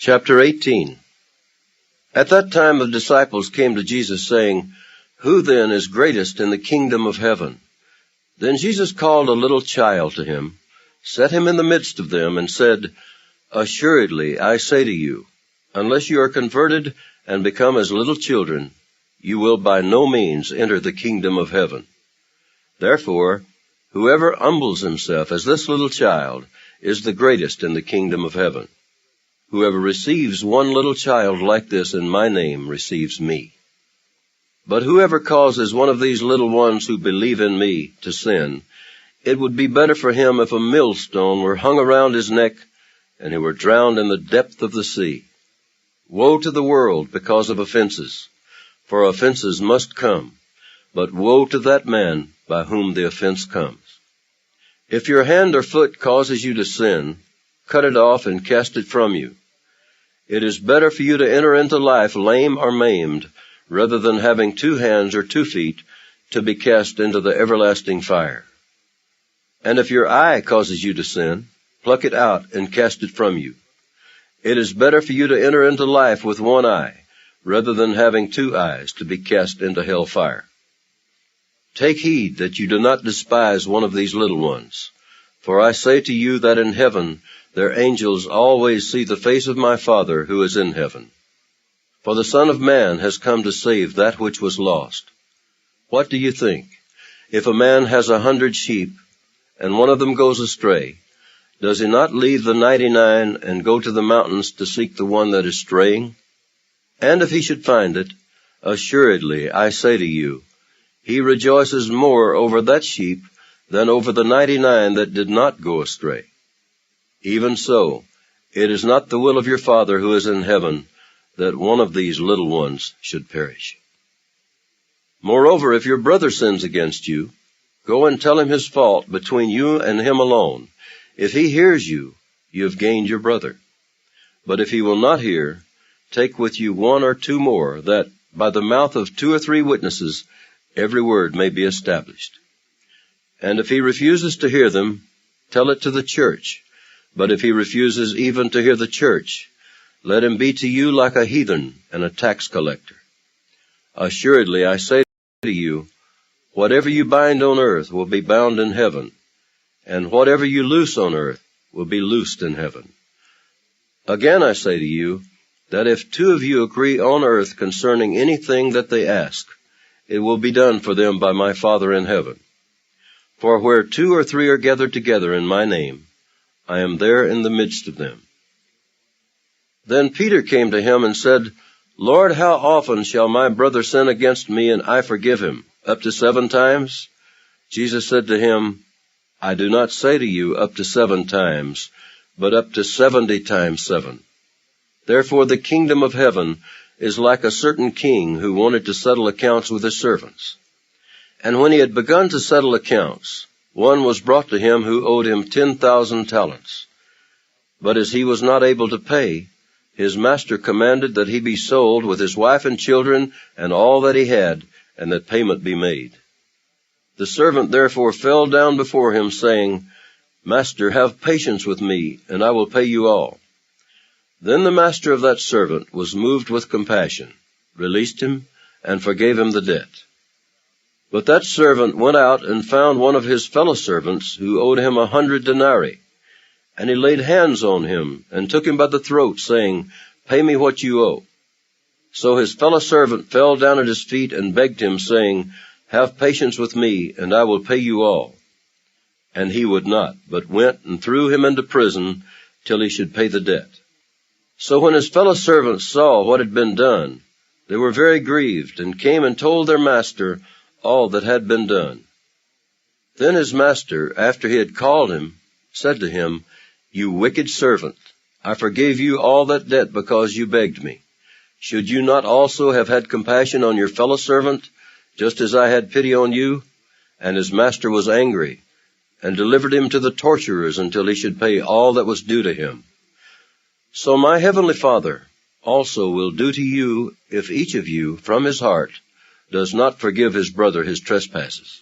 Chapter 18. At that time the disciples came to Jesus, saying, "Who then is greatest in the kingdom of heaven?" Then Jesus called a little child to him, set him in the midst of them, and said, "Assuredly, I say to you, unless you are converted and become as little children, you will by no means enter the kingdom of heaven. Therefore, whoever humbles himself as this little child is the greatest in the kingdom of heaven. Whoever receives one little child like this in my name receives me. But whoever causes one of these little ones who believe in me to sin, it would be better for him if a millstone were hung around his neck and he were drowned in the depth of the sea. Woe to the world because of offenses, for offenses must come, but woe to that man by whom the offense comes. If your hand or foot causes you to sin, cut it off and cast it from you. It is better for you to enter into life lame or maimed, rather than having 2 hands or 2 feet to be cast into the everlasting fire. And if your eye causes you to sin, pluck it out and cast it from you. It is better for you to enter into life with 1 eye, rather than having 2 eyes to be cast into hell fire. Take heed that you do not despise one of these little ones, for I say to you that in heaven their angels always see the face of my Father who is in heaven. For the Son of Man has come to save that which was lost. What do you think? If a man has 100 sheep, and one of them goes astray, does he not leave the 99 and go to the mountains to seek the one that is straying? And if he should find it, assuredly, I say to you, he rejoices more over that sheep than over the 99 that did not go astray. Even so, it is not the will of your Father who is in heaven that one of these little ones should perish. Moreover, if your brother sins against you, go and tell him his fault between you and him alone. If he hears you, you have gained your brother. But if he will not hear, take with you 1 or 2 more, that by the mouth of 2 or 3 witnesses every word may be established. And if he refuses to hear them, tell it to the church. But if he refuses even to hear the church, let him be to you like a heathen and a tax collector. Assuredly, I say to you, whatever you bind on earth will be bound in heaven, and whatever you loose on earth will be loosed in heaven. Again I say to you, that if 2 of you agree on earth concerning anything that they ask, it will be done for them by my Father in heaven. For where 2 or 3 are gathered together in my name, I am there in the midst of them. Then Peter came to him and said, Lord, how often shall my brother sin against me and I forgive him? Up to 7 times? Jesus said to him, I do not say to you up to 7 times, but up to 70 times 7. Therefore the kingdom of heaven is like a certain king who wanted to settle accounts with his servants. And when he had begun to settle accounts, one was brought to him who owed him 10,000 talents. But as he was not able to pay, his master commanded that he be sold with his wife and children and all that he had, and that payment be made. The servant therefore fell down before him, saying, Master, have patience with me, and I will pay you all. Then the master of that servant was moved with compassion, released him, and forgave him the debt. But that servant went out and found one of his fellow servants who owed him 100 denarii. And he laid hands on him and took him by the throat, saying, Pay me what you owe. So his fellow servant fell down at his feet and begged him, saying, Have patience with me, and I will pay you all. And he would not, but went and threw him into prison till he should pay the debt. So when his fellow servants saw what had been done, they were very grieved, and came and told their master all that had been done. Then his master, after he had called him, said to him, You wicked servant, I forgave you all that debt because you begged me. Should you not also have had compassion on your fellow servant, just as I had pity on you? And his master was angry, and delivered him to the torturers until he should pay all that was due to him. So my heavenly Father also will do to you if each of you from his heart does not forgive his brother his trespasses.